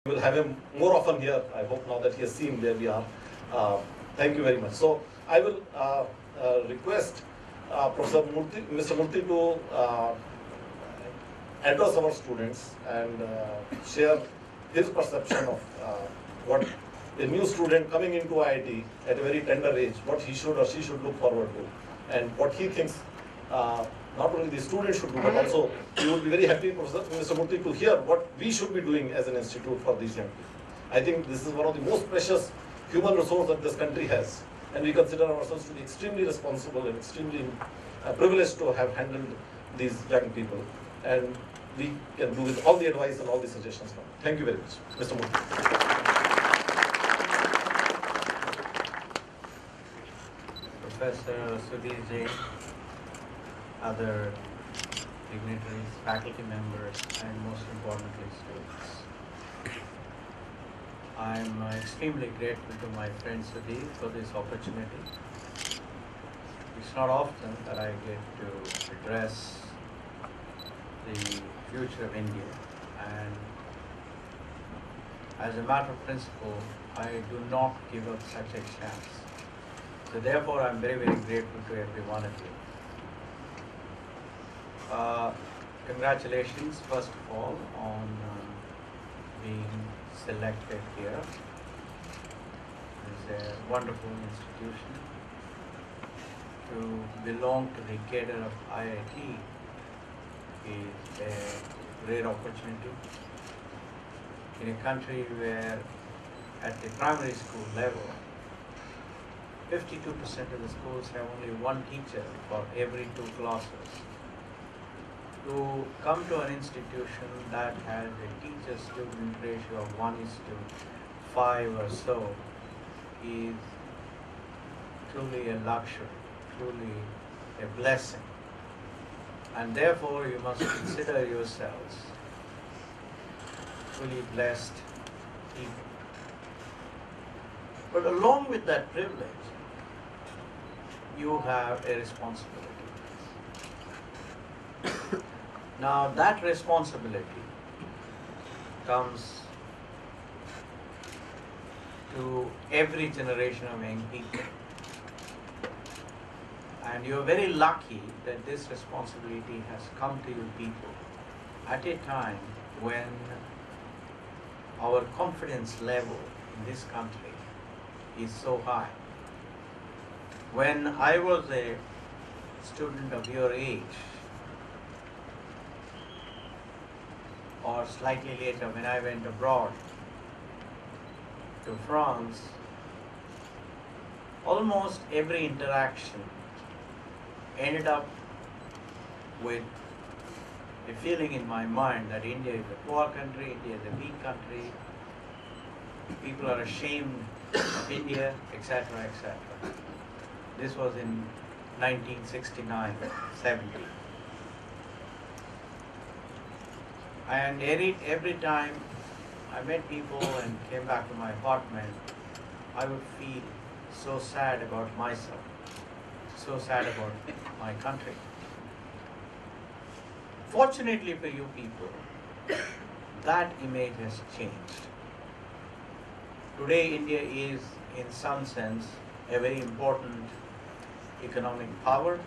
We'll have him more often here. I hope now that he has seen where we are. Thank you very much. So I will request Professor Murthy, Mr. Murthy to address our students and share his perception of what a new student coming into IIT at a very tender age, what he should or she should look forward to, and what he thinks not only the students should do, but also we would be very happy, Professor Mr. Murthy, to hear what we should be doing as an institute for these young people. I think this is one of the most precious human resources that this country has, and we consider ourselves to be extremely responsible and extremely privileged to have handled these young people, and we can do with all the advice and all the suggestions now. Thank you very much, Mr. Murthy. Professor Sudhir Jain, other dignitaries, faculty members, and most importantly, students. I'm extremely grateful to my friend Sudhir for this opportunity. It's not often that I get to address the future of India, and as a matter of principle, I do not give up such a chance. So therefore, I'm very, very grateful to every one of you. Congratulations, first of all, on being selected here. It's a wonderful institution. To belong to the cadre of IIT is a rare opportunity. In a country where at the primary school level, 52% of the schools have only one teacher for every 2 classes. To come to an institution that has a teacher-student ratio of 1:5 or so is truly a luxury, truly a blessing. And therefore you must consider yourselves truly blessed people. But along with that privilege, you have a responsibility. Now that responsibility comes to every generation of young people. And you're very lucky that this responsibility has come to you people at a time when our confidence level in this country is so high. When I was a student of your age, or slightly later when I went abroad to France, almost every interaction ended up with a feeling in my mind that India is a poor country, India is a weak country, people are ashamed of India, etc., etc. This was in 1969, 70. And every time I met people and came back to my apartment, I would feel so sad about myself, so sad about my country. Fortunately for you people, that image has changed. Today, India is, in some sense, a very important economic power.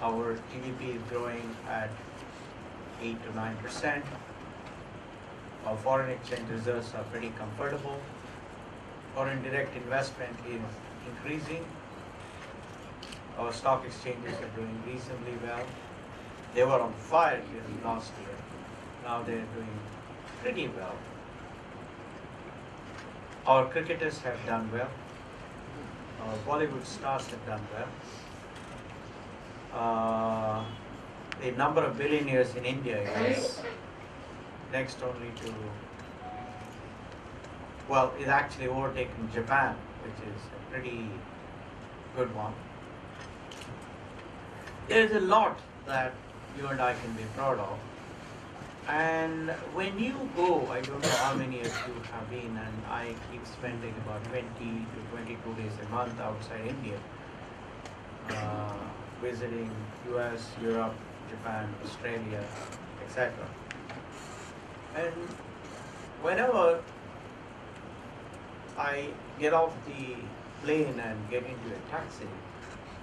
Our GDP is growing at 8 to 9%. Our foreign exchange reserves are pretty comfortable. Foreign direct investment is increasing. Our stock exchanges are doing reasonably well. They were on fire during last year. Now they're doing pretty well. Our cricketers have done well. Our Bollywood stars have done well. The number of billionaires in India is next only to, well, it's actually overtaken Japan, which is a pretty good one. There is a lot that you and I can be proud of. And when you go, I don't know how many of you have been, and I keep spending about 20 to 22 days a month outside India, visiting US, Europe, Japan, Australia, etc. And whenever I get off the plane and get into a taxi,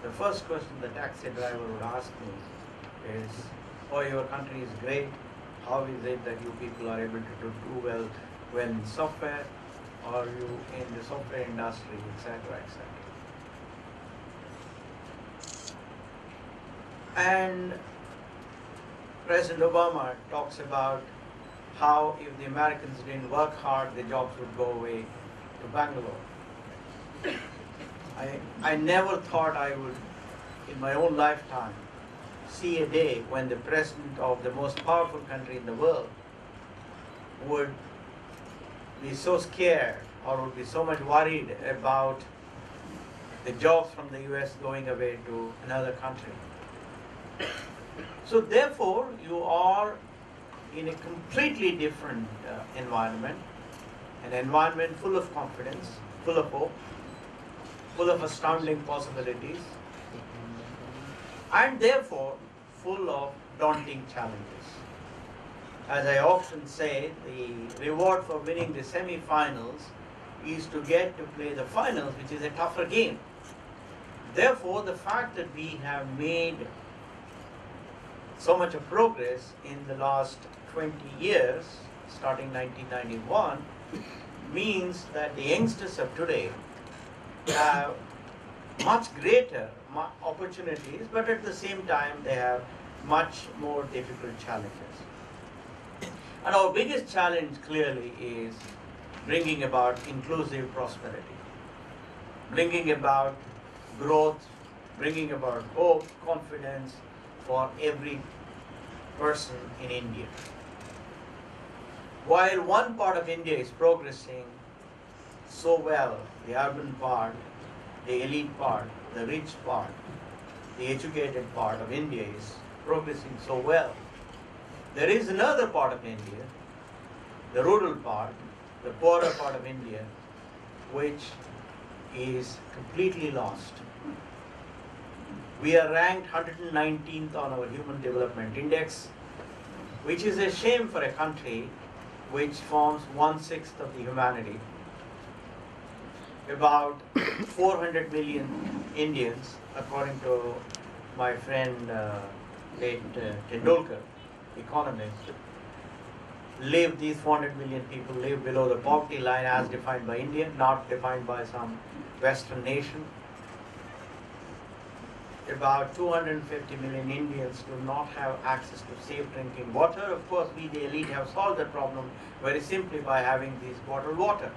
the first question the taxi driver would ask me is, oh, your country is great. How is it that you people are able to do well in software, or you in the software industry, etc., etc. And President Obama talks about how if the Americans didn't work hard, the jobs would go away to Bangalore. I never thought I would, in my own lifetime, see a day when the president of the most powerful country in the world would be so scared or would be so much worried about the jobs from the US going away to another country. So therefore, you are in a completely different environment, an environment full of confidence, full of hope, full of astounding possibilities, and therefore full of daunting challenges. As I often say, the reward for winning the semi-finals is to get to play the finals, which is a tougher game. Therefore, the fact that we have made so much of progress in the last 20 years, starting 1991, means that the youngsters of today have much greater opportunities, but at the same time they have much more difficult challenges. And our biggest challenge clearly is bringing about inclusive prosperity, bringing about growth, bringing about hope, confidence for every person in India. While one part of India is progressing so well, the urban part, the elite part, the rich part, the educated part of India is progressing so well, there is another part of India, the rural part, the poorer part of India, which is completely lost. We are ranked 119th on our Human Development Index, which is a shame for a country which forms 1/6 of the humanity. About 400 million Indians, according to my friend late Tendulkar, economist, these 400 million people live below the poverty line as defined by India, not defined by some Western nation. About 250 million Indians do not have access to safe drinking water. Of course, we the elite have solved that problem very simply by having these bottled water.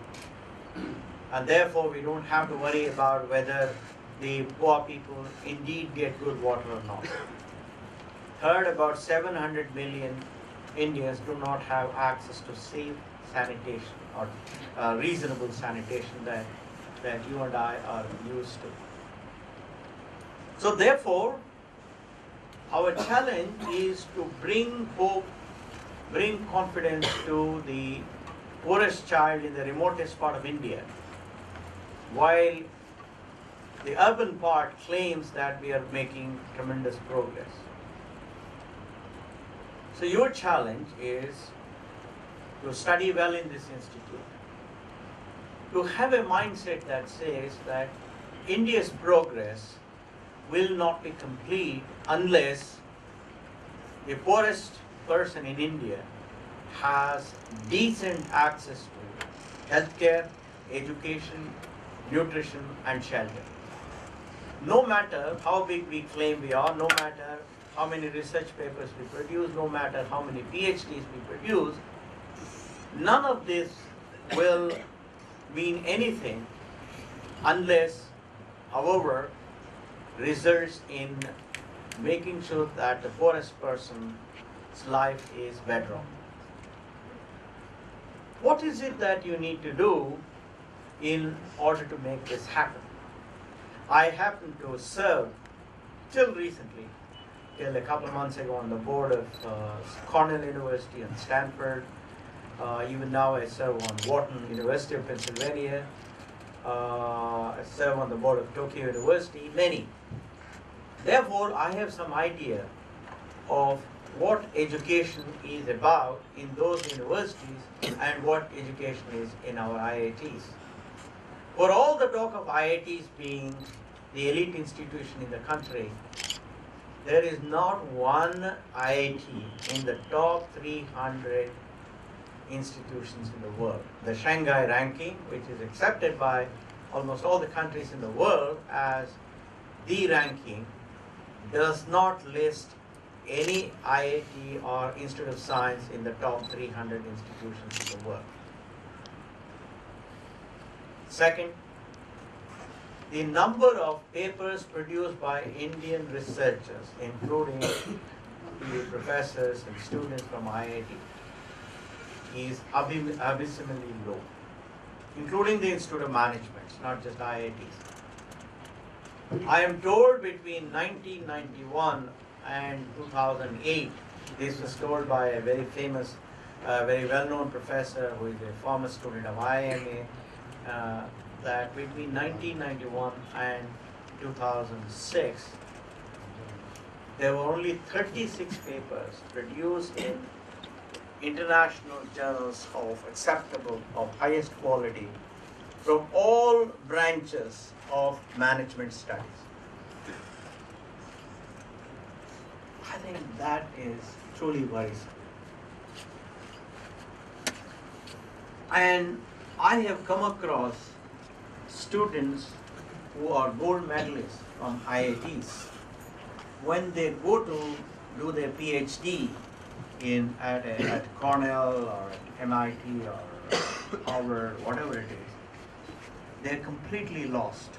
And therefore, we don't have to worry about whether the poor people indeed get good water or not. Third, about 700 million Indians do not have access to safe sanitation or reasonable sanitation that you and I are used to. So therefore, our challenge is to bring hope, bring confidence to the poorest child in the remotest part of India, while the urban part claims that we are making tremendous progress. So your challenge is to study well in this institute, to have a mindset that says that India's progress will not be complete unless the poorest person in India has decent access to healthcare, education, nutrition, and shelter. No matter how big we claim we are, no matter how many research papers we produce, no matter how many PhDs we produce, none of this will mean anything unless, however, results in making sure that the poorest person's life is better off. What is it that you need to do in order to make this happen? I happen to serve, till recently, till a couple of months ago, on the board of Cornell University and Stanford. Even now I serve on Wharton University of Pennsylvania. I serve on the board of Tokyo University, many. Therefore, I have some idea of what education is about in those universities and what education is in our IITs. For all the talk of IITs being the elite institution in the country, there is not one IIT in the top 300 institutions in the world. The Shanghai ranking, which is accepted by almost all the countries in the world as the ranking, does not list any IIT or Institute of Science in the top 300 institutions in the world. Second, the number of papers produced by Indian researchers, including the professors and students from IIT, is abysmally low, including the Institute of Management, not just IITs. I am told between 1991 and 2008, this was told by a very famous, very well-known professor who is a former student of IMA, that between 1991 and 2006, there were only 36 papers produced in international journals of acceptable, of highest quality, from all branches of management studies. I think that is truly worrisome. And I have come across students who are gold medalists from IITs. When they go to do their PhD at Cornell or at MIT or Harvard, whatever it is, they're completely lost.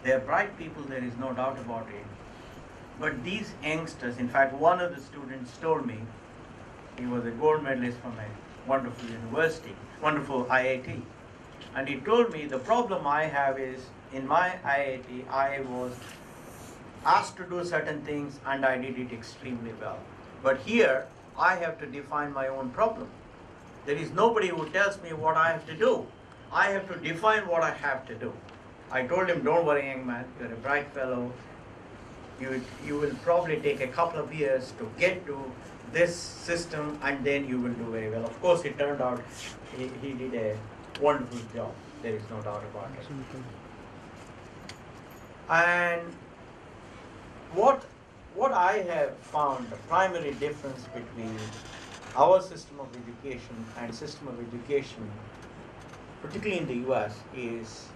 They're bright people, there is no doubt about it. But these youngsters, in fact, one of the students told me, he was a gold medalist from a wonderful university, wonderful IIT. And he told me, the problem I have is, in my IIT, I was asked to do certain things and I did it extremely well. But here, I have to define my own problem. There is nobody who tells me what I have to do. I have to define what I have to do. I told him, don't worry, young man, you're a bright fellow. You will probably take a couple of years to get to this system and then you will do very well. Of course, it turned out he did a wonderful job. There is no doubt about it. And what I have found, the primary difference between our system of education and system of education, particularly in the US, is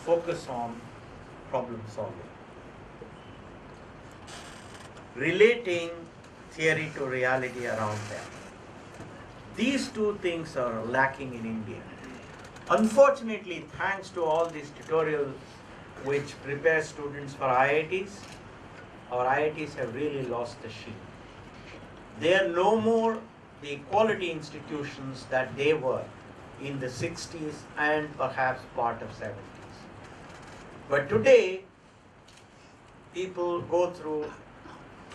focus on problem solving. Relating theory to reality around them. These two things are lacking in India. Unfortunately, thanks to all these tutorials which prepare students for IITs, our IITs have really lost the sheep. They are no more the quality institutions that they were in the 60s and perhaps part of 70s. But today, people go through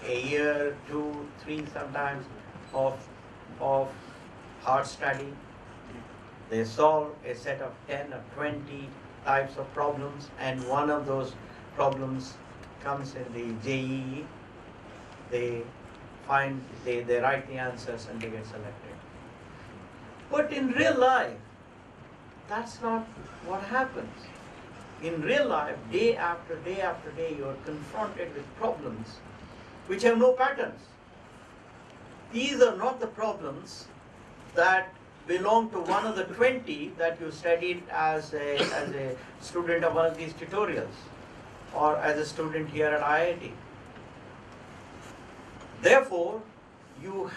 a year, 2, 3 sometimes of hard study. They solve a set of 10 or 20 types of problems, and one of those problems comes in the JEE. They write the answers and they get selected. But in real life, that's not what happens. In real life, day after day after day, you are confronted with problems which have no patterns. These are not the problems that belong to one of the 20 that you studied as a student of one of these tutorials or as a student here at IIT. Therefore, you